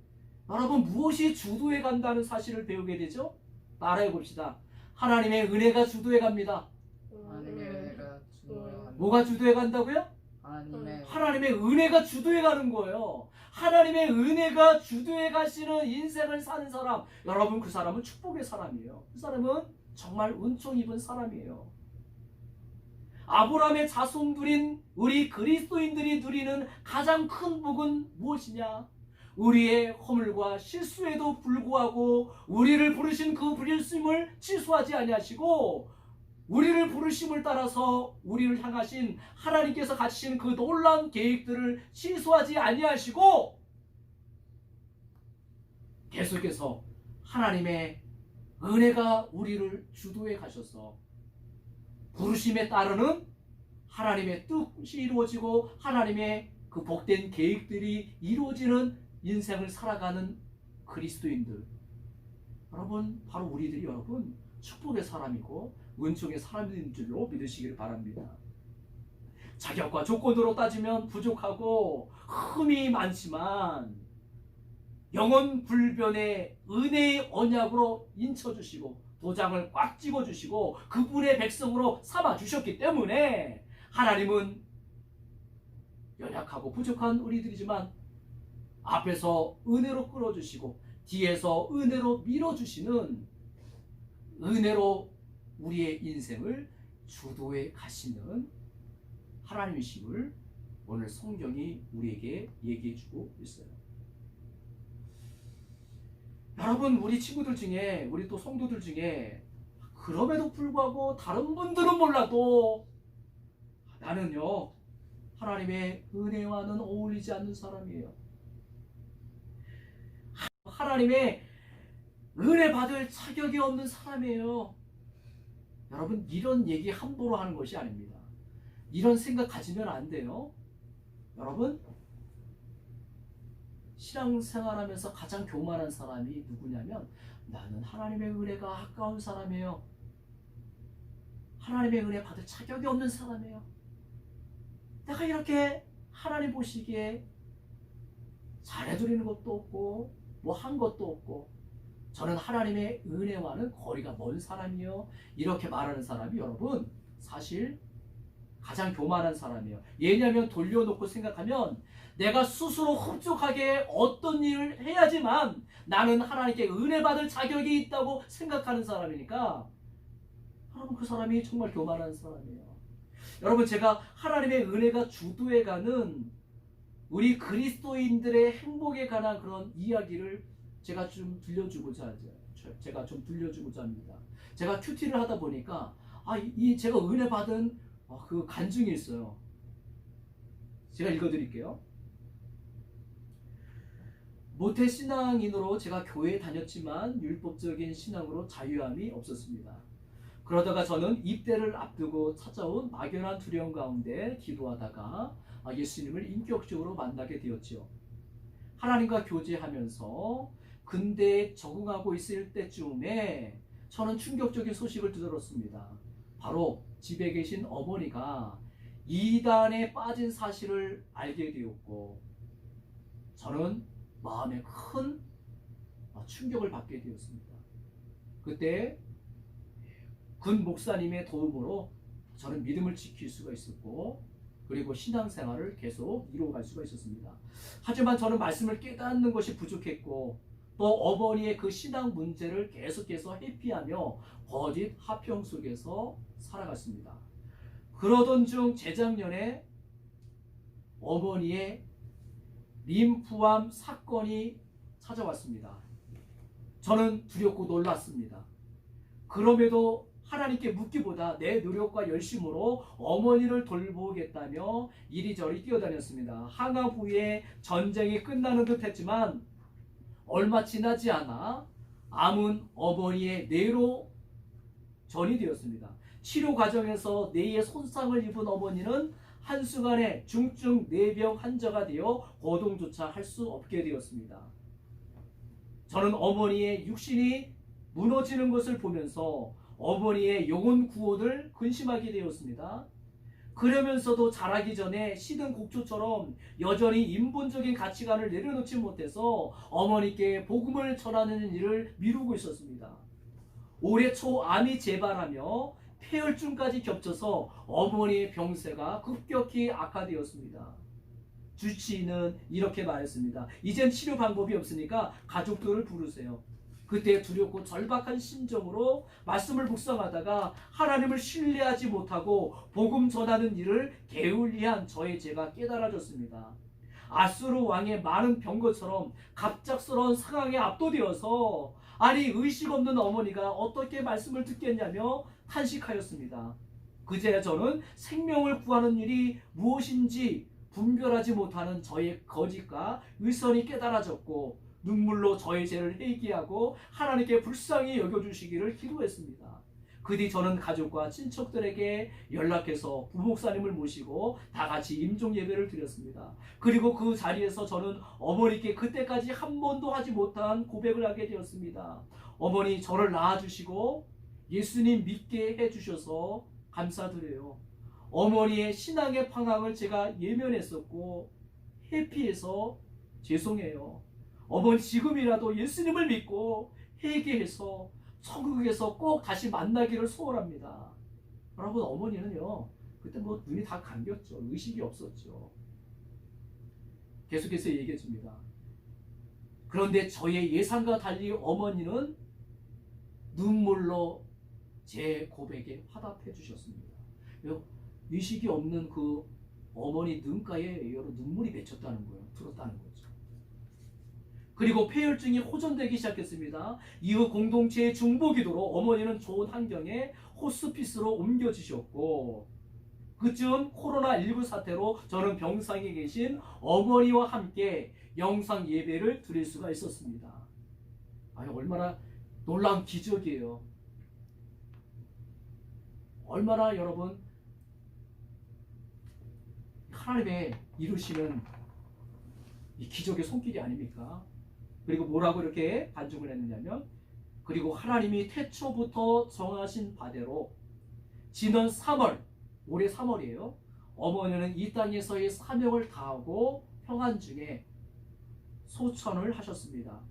여러분, 무엇이 주도해 간다는 사실을 배우게 되죠? 따라해 봅시다. 하나님의 은혜가 주도해 갑니다. 하나님의 은혜가 주도해 간다. 뭐가 주도해 간다고요? 하나님의 은혜가 주도해 가는 거예요. 하나님의 은혜가 주도해 가시는 인생을 사는 사람, 여러분, 그 사람은 축복의 사람이에요. 그 사람은 정말 은총 입은 사람이에요. 아브라함의 자손들인 우리 그리스도인들이 누리는 가장 큰 복은 무엇이냐? 우리의 허물과 실수에도 불구하고 우리를 부르신 그 부르심을 취소하지 아니하시고 우리를 부르심을 따라서 우리를 향하신 하나님께서 가지신 그 놀라운 계획들을 취소하지 아니하시고 계속해서 하나님의 은혜가 우리를 주도해 가셔서 부르심에 따르는 하나님의 뜻이 이루어지고 하나님의 그 복된 계획들이 이루어지는 인생을 살아가는 그리스도인들, 여러분, 바로 우리들이 여러분 축복의 사람이고 은총의 사람인 줄로 믿으시기를 바랍니다. 자격과 조건으로 따지면 부족하고 흠이 많지만 영원 불변의 은혜의 언약으로 인쳐주시고 도장을 꽉 찍어주시고 그분의 백성으로 삼아주셨기 때문에 하나님은 연약하고 부족한 우리들이지만 앞에서 은혜로 끌어주시고 뒤에서 은혜로 밀어주시는 은혜로 우리의 인생을 주도해 가시는 하나님이심을 오늘 성경이 우리에게 얘기해 주고 있어요. 여러분, 우리 친구들 중에, 우리 또 성도들 중에 그럼에도 불구하고 다른 분들은 몰라도 나는요, 하나님의 은혜와는 어울리지 않는 사람이에요. 하나님의 은혜 받을 자격이 없는 사람이에요. 여러분, 이런 얘기 함부로 하는 것이 아닙니다. 이런 생각 가지면 안 돼요. 여러분, 신앙생활하면서 가장 교만한 사람이 누구냐면, 나는 하나님의 은혜가 아까운 사람이에요. 하나님의 은혜 받을 자격이 없는 사람이에요. 내가 이렇게 하나님 보시기에 잘해드리는 것도 없고 뭐 한 것도 없고 저는 하나님의 은혜와는 거리가 먼 사람이요, 이렇게 말하는 사람이 여러분 사실 가장 교만한 사람이에요. 왜냐하면 돌려놓고 생각하면 내가 스스로 흡족하게 어떤 일을 해야지만 나는 하나님께 은혜 받을 자격이 있다고 생각하는 사람이니까, 여러분 그 사람이 정말 교만한 사람이에요. 여러분, 제가 하나님의 은혜가 주도해가는 우리 그리스도인들의 행복에 관한 그런 이야기를 제가 좀 들려주고자 합니다. 제가 큐티를 하다 보니까 제가 은혜 받은 그 간증이 있어요. 제가 읽어드릴게요. 모태 신앙인으로 제가 교회에 다녔지만 율법적인 신앙으로 자유함이 없었습니다. 그러다가 저는 입대를 앞두고 찾아온 막연한 두려움 가운데 기도하다가 예수님을 인격적으로 만나게 되었지요. 하나님과 교제하면서 근대에 적응하고 있을 때쯤에 저는 충격적인 소식을 들었습니다. 바로 집에 계신 어머니가 이단에 빠진 사실을 알게 되었고, 저는 마음에 큰 충격을 받게 되었습니다. 그때 군 목사님의 도움으로 저는 믿음을 지킬 수가 있었고, 그리고 신앙생활을 계속 이루어갈 수가 있었습니다. 하지만 저는 말씀을 깨닫는 것이 부족했고, 또 어머니의 그 신앙 문제를 계속해서 회피하며 거짓 화평 속에서 살아갔습니다. 그러던 중 재작년에 어머니의 림프암 사건이 찾아왔습니다. 저는 두렵고 놀랐습니다. 그럼에도 하나님께 묻기보다 내 노력과 열심으로 어머니를 돌보겠다며 이리저리 뛰어다녔습니다. 항암 후에 전쟁이 끝나는 듯 했지만 얼마 지나지 않아 암은 어머니의 뇌로 전이 되었습니다. 치료 과정에서 뇌에 손상을 입은 어머니는 한순간에 중증 뇌병 환자가 되어 거동조차 할 수 없게 되었습니다. 저는 어머니의 육신이 무너지는 것을 보면서 어머니의 영혼 구원을 근심하게 되었습니다. 그러면서도 자라기 전에 시든 곡초처럼 여전히 인본적인 가치관을 내려놓지 못해서 어머니께 복음을 전하는 일을 미루고 있었습니다. 올해 초 암이 재발하며 폐혈증까지 겹쳐서 어머니의 병세가 급격히 악화되었습니다. 주치의는 이렇게 말했습니다. 이젠 치료 방법이 없으니까 가족들을 부르세요. 그때 두렵고 절박한 심정으로 말씀을 묵상하다가 하나님을 신뢰하지 못하고 복음 전하는 일을 게을리한 저의 죄가 깨달아졌습니다. 아수르 왕의 많은 병거처럼 갑작스러운 상황에 압도되어서 의식 없는 어머니가 어떻게 말씀을 듣겠냐며 탄식하였습니다. 그제야 저는 생명을 구하는 일이 무엇인지 분별하지 못하는 저의 거짓과 의선이 깨달아졌고, 눈물로 저의 죄를 회개하고 하나님께 불쌍히 여겨주시기를 기도했습니다. 그 뒤 저는 가족과 친척들에게 연락해서 부목사님을 모시고 다 같이 임종 예배를 드렸습니다. 그리고 그 자리에서 저는 어머니께 그때까지 한 번도 하지 못한 고백을 하게 되었습니다. 어머니, 저를 낳아주시고 예수님 믿게 해주셔서 감사드려요. 어머니의 신앙의 방황을 제가 예면했었고 회피해서 죄송해요. 어머니, 지금이라도 예수님을 믿고 회개해서 천국에서 꼭 다시 만나기를 소원합니다. 여러분, 어머니는요 그때 눈이 다 감겼죠. 의식이 없었죠. 계속해서 얘기해 줍니다. 그런데 저의 예상과 달리 어머니는 눈물로 제 고백에 화답해 주셨습니다. 의식이 없는 그 어머니 눈가에 여러 눈물이 맺혔다는 거예요. 들었다는 거죠. 그리고 폐혈증이 호전되기 시작했습니다. 이후 공동체의 중보기도로 어머니는 좋은 환경에 호스피스로 옮겨지셨고, 그쯤 코로나19 사태로 저는 병상에 계신 어머니와 함께 영상 예배를 드릴 수가 있었습니다. 아니, 얼마나 놀라운 기적이에요. 얼마나 여러분 하나님의 이루시는 이 기적의 손길이 아닙니까? 그리고 뭐라고 이렇게 반죽을 했느냐면, 그리고 하나님이 태초부터 정하신 바대로 지난 3월, 올해 3월이에요. 어머니는 이 땅에서의 사명을 다하고 평안 중에 소천을 하셨습니다.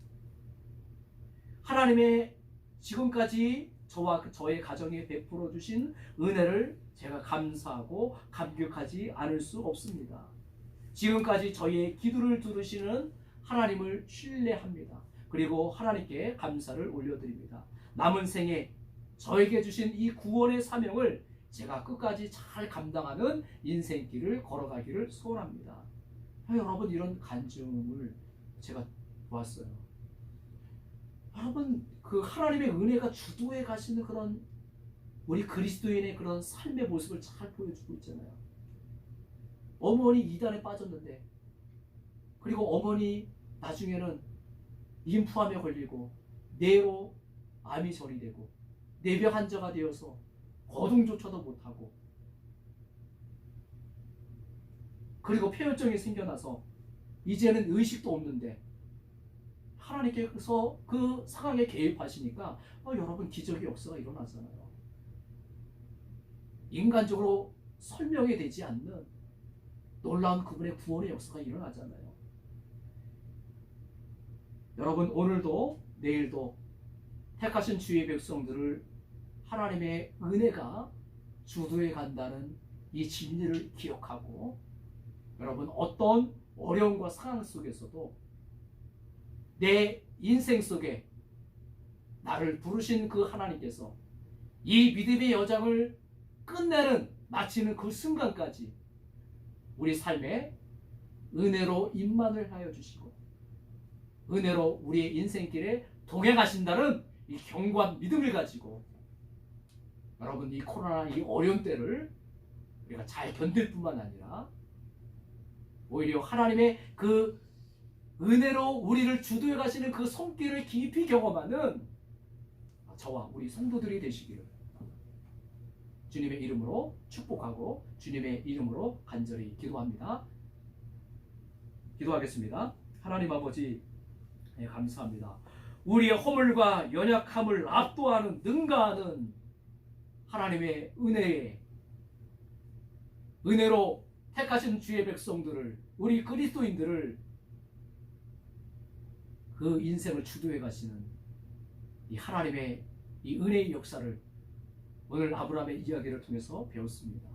하나님의 지금까지 저와 저의 가정에 베풀어 주신 은혜를 제가 감사하고 감격하지 않을 수 없습니다. 지금까지 저희의 기도를 들으시는 하나님을 신뢰합니다. 그리고 하나님께 감사를 올려드립니다. 남은 생에 저에게 주신 이 구원의 사명을 제가 끝까지 잘 감당하는 인생길을 걸어가기를 소원합니다. 여러분, 이런 간증을 제가 보았어요. 여러분, 그 하나님의 은혜가 주도해 가시는 그런 우리 그리스도인의 그런 삶의 모습을 잘 보여주고 있잖아요. 어머니 이단에 빠졌는데, 그리고 어머니 나중에는 림프암에 걸리고 뇌로 암이 전이되고 뇌벽 환자가 되어서 거동조차도 못하고, 그리고 폐혈증이 생겨나서 이제는 의식도 없는데 하나님께서 그 상황에 개입하시니까 여러분, 기적의 역사가 일어나잖아요. 인간적으로 설명이 되지 않는 놀라운 그분의 구원의 역사가 일어나잖아요. 여러분, 오늘도 내일도 택하신 주의 백성들을 하나님의 은혜가 주도해 간다는 이 진리를 기억하고, 여러분, 어떤 어려움과 상황 속에서도 내 인생 속에 나를 부르신 그 하나님께서 이 믿음의 여정을 끝내는, 마치는 그 순간까지 우리 삶에 은혜로 임만을 하여 주시고 은혜로 우리의 인생길에 동행하신다는 이 견고한 믿음을 가지고, 여러분, 이 코로나 이 어려운 때를 우리가 잘 견딜 뿐만 아니라 오히려 하나님의 그 은혜로 우리를 주도해 가시는 그 손길을 깊이 경험하는 저와 우리 성도들이 되시기를 주님의 이름으로 축복하고 주님의 이름으로 간절히 기도합니다. 기도하겠습니다. 하나님 아버지, 감사합니다. 우리의 허물과 연약함을 압도하는, 능가하는 하나님의 은혜로 택하신 주의 백성들을, 우리 그리스도인들을 그 인생을 주도해 가시는 이 하나님의 이 은혜의 역사를 오늘 아브라함의 이야기를 통해서 배웠습니다.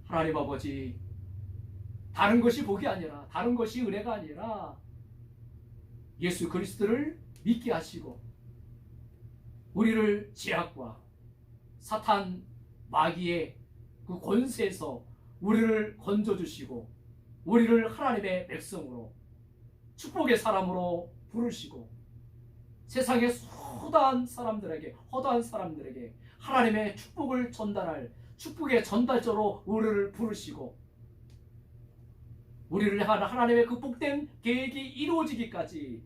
하나님 아버지, 다른 것이 복이 아니라, 다른 것이 은혜가 아니라 예수 그리스도를 믿게 하시고 우리를 죄악과 사탄 마귀의 그 권세에서 우리를 건져주시고 우리를 하나님의 백성으로, 축복의 사람으로 부르시고 세상의 허다한 사람들에게 하나님의 축복을 전달할 축복의 전달자로 우리를 부르시고 우리를 향한 하나님의 그 복된 계획이 이루어지기까지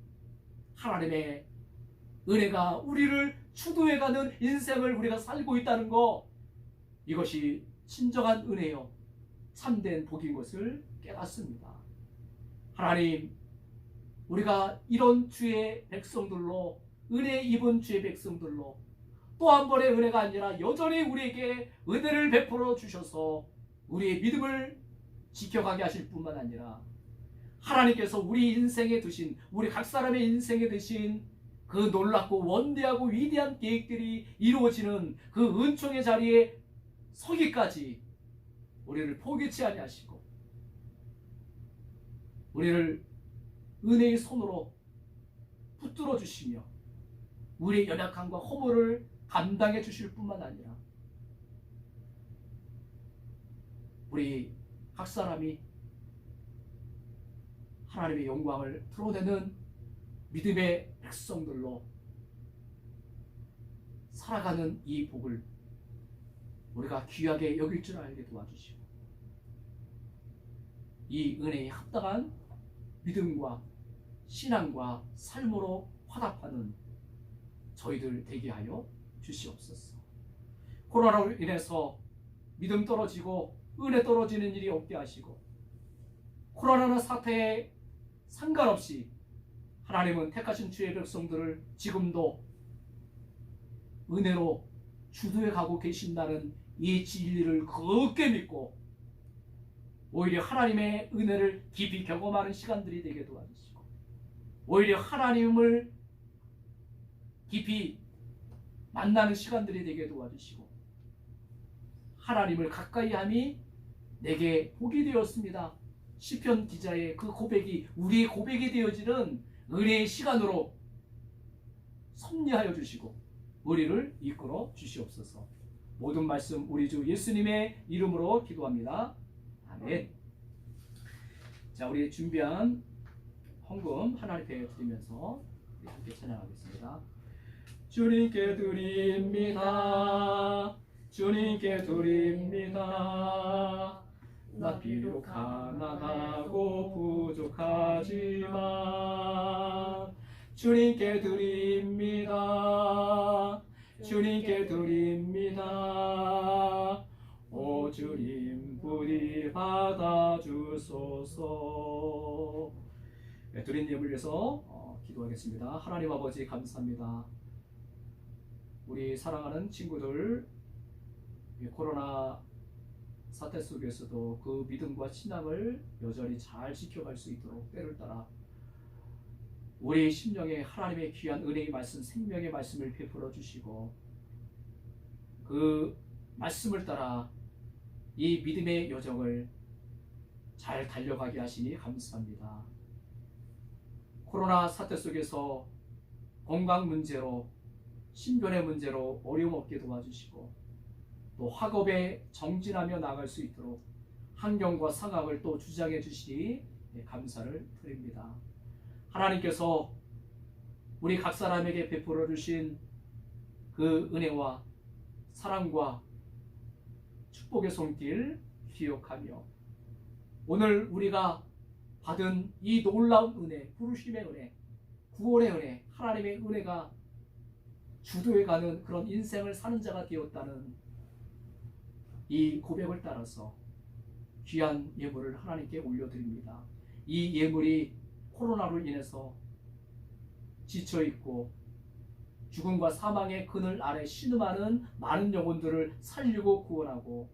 하나님의 은혜가 우리를 추도해가는 인생을 우리가 살고 있다는 것, 이것이 진정한 은혜요 참된 복인 것을 깨닫습니다. 하나님, 우리가 이런 주의 백성들로, 은혜 입은 주의 백성들로 또 한 번의 은혜가 아니라 여전히 우리에게 은혜를 베풀어 주셔서 우리의 믿음을 지켜가게 하실 뿐만 아니라 하나님께서 우리 인생에 두신, 우리 각 사람의 인생에 두신 그 놀랍고 원대하고 위대한 계획들이 이루어지는 그 은총의 자리에 서기까지 우리를 포기치 아니하시고 우리를 은혜의 손으로 붙들어 주시며 우리의 연약함과 허물을 감당해 주실 뿐만 아니라 우리 각 사람이 하나님의 영광을 드러내는 믿음의 백성들로 살아가는 이 복을 우리가 귀하게 여길 줄 알게 도와주시고 이 은혜에 합당한 믿음과 신앙과 삶으로 화답하는 저희들 되게 하여 주시옵소서. 코로나로 인해서 믿음 떨어지고 은혜 떨어지는 일이 없게 하시고 코로나 사태에 상관없이 하나님은 택하신 주의 백성들을 지금도 은혜로 주도해 가고 계신다는 이 진리를 굳게 믿고 오히려 하나님의 은혜를 깊이 경험하는 시간들이 되게 도와주시고 오히려 하나님을 깊이 만나는 시간들이 되게 도와주시고 하나님을 가까이 함이 내게 복이 되었습니다. 시편 기자의 그 고백이 우리의 고백이 되어지는 은혜의 시간으로 섭리하여 주시고 우리를 이끌어 주시옵소서. 모든 말씀 우리 주 예수님의 이름으로 기도합니다. 아멘. 자, 우리 준비한 헌금 하나님 앞에 드리면서 우리 함께 찬양하겠습니다. 주님께 드립니다. 주님께 드립니다. 나 비록 가난하고 부족하지만 주님께 드립니다. 주님께 드립니다. 오 주님 부디 받아주소서. 네, 드린 예물 위해서 기도하겠습니다. 하나님 아버지 감사합니다. 우리 사랑하는 친구들 코로나 사태 속에서도 그 믿음과 신앙을 여전히 잘 지켜갈 수 있도록 때를 따라 우리 심령에 하나님의 귀한 은혜의 말씀, 생명의 말씀을 베풀어 주시고 그 말씀을 따라 이 믿음의 여정을 잘 달려가게 하시니 감사합니다. 코로나 사태 속에서 건강 문제로 신변의 문제로 어려움 없게 도와주시고 또 학업에 정진하며 나갈 수 있도록 환경과 상황을 또 주장해 주시니 감사를 드립니다. 하나님께서 우리 각 사람에게 베풀어 주신 그 은혜와 사랑과 축복의 손길 기억하며 오늘 우리가 받은 이 놀라운 은혜, 부르심의 은혜, 구원의 은혜, 하나님의 은혜가 주도해가는 그런 인생을 사는 자가 되었다는 이 고백을 따라서 귀한 예물을 하나님께 올려드립니다. 이 예물이 코로나로 인해서 지쳐있고 죽음과 사망의 그늘 아래 신음하는 많은 영혼들을 살리고 구원하고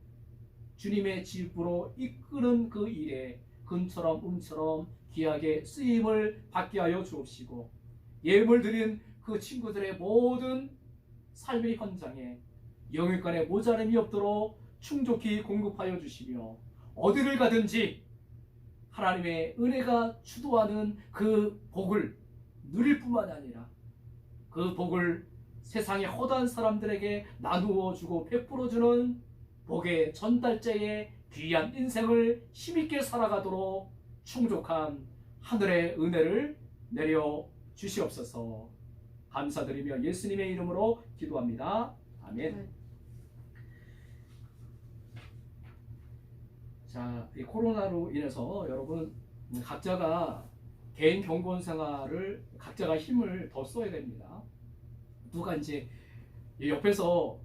주님의 집으로 이끄는 그 일에 금처럼 음처럼 귀하게 쓰임을 받게 하여 주옵시고 예물 드린 그 친구들의 모든 삶의 현장에 영육간의 모자람이 없도록 충족히 공급하여 주시며 어디를 가든지 하나님의 은혜가 주도하는 그 복을 누릴 뿐만 아니라 그 복을 세상의 허다한 사람들에게 나누어 주고 베풀어 주는 복의 전달자의 귀한 인생을 힘있게 살아가도록 충족한 하늘의 은혜를 내려 주시옵소서. 감사드리며 예수님의 이름으로 기도합니다. 아멘. 자, 이 코로나로 인해서 여러분 각자가 개인 경건 생활을 각자가 힘을 더 써야 됩니다. 누가 이제 옆에서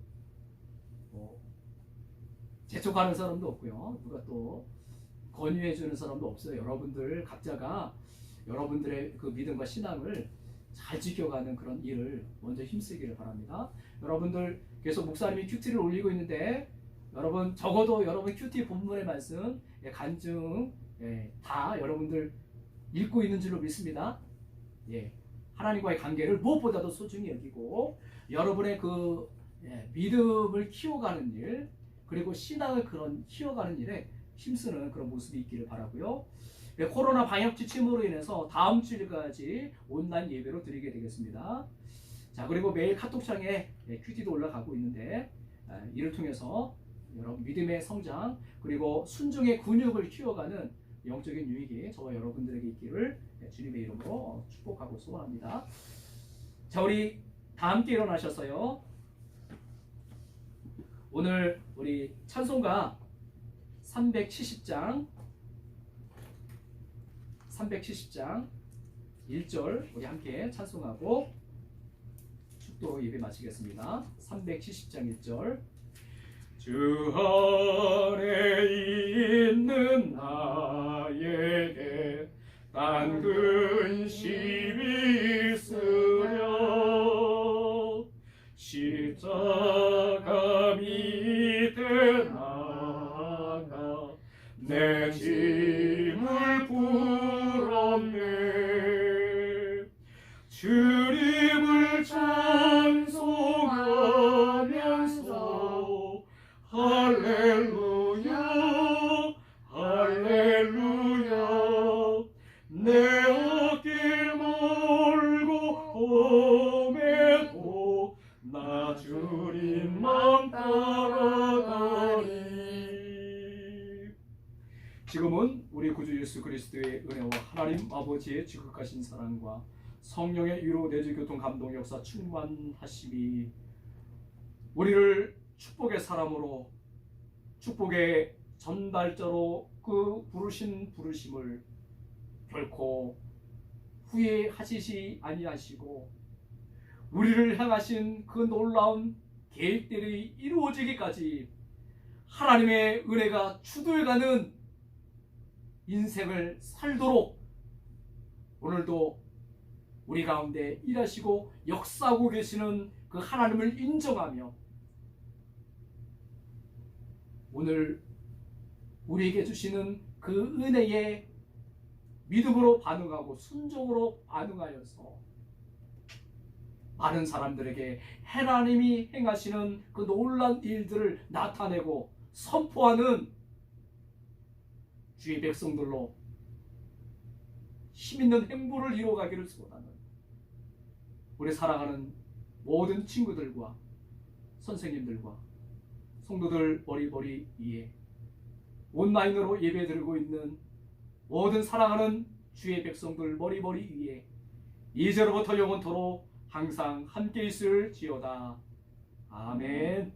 재촉하는 사람도 없고요. 누가 또 권유해 주는 사람도 없어요. 여러분들 각자가 여러분들의 그 믿음과 신앙을 잘 지켜가는 그런 일을 먼저 힘쓰기를 바랍니다. 여러분들 계속 목사님이 큐티를 올리고 있는데 여러분 적어도 여러분 큐티 본문의 말씀 간증 다 여러분들 읽고 있는 줄로 믿습니다. 하나님과의 관계를 무엇보다도 소중히 여기고 여러분의 그 믿음을 키워가는 일 그리고 신앙을 그런 키워가는 일에 힘쓰는 그런 모습이 있기를 바라고요. 코로나 방역 지침으로 인해서 다음 주일까지 온라인 예배로 드리게 되겠습니다. 자, 그리고 매일 카톡창에 큐티도 올라가고 있는데 이를 통해서 여러분 믿음의 성장 그리고 순종의 근육을 키워가는 영적인 유익이 저와 여러분들에게 있기를 주님의 이름으로 축복하고 소원합니다. 자, 우리 다 함께 일어나셔서요. 오늘 우리 찬송가 370장 1절 우리 함께 찬송하고 축도로 예배 마치겠습니다. 370장 1절. 주 안에 있는 나에게 딴 근심이 있으려 십자가 밑에 나가 내 짐을 풀었네. 주님을 찬송하면서 할렐루야 할렐루야 내 앞길 멀고 험해도 나 주님만 따라가리. 지금은 우리 구주 예수 그리스도의 은혜와 하나님 아버지의 지극하신 사랑과 성령의 위로 내주 교통 감동 역사 충만하심이 우리를 축복의 사람으로 축복의 전달자로 그 부르심을 결코 후회하시지 아니하시고 우리를 향하신 그 놀라운 계획들이 이루어지기까지 하나님의 은혜가 추도해가는 인생을 살도록 오늘도 우리 가운데 일하시고 역사하고 계시는 그 하나님을 인정하며 오늘 우리에게 주시는 그 은혜에 믿음으로 반응하고 순종으로 반응하여서 많은 사람들에게 하나님이 행하시는 그 놀라운 일들을 나타내고 선포하는 주의 백성들로 힘있는 행보를 이루어가기를 소원하는 우리 사랑하는 모든 친구들과 선생님들과 성도들 머리머리 위에 온라인으로 예배드리고 있는 모든 사랑하는 주의 백성들 머리머리 위에 이제로부터 영원토록 항상 함께 있을지어다. 아멘.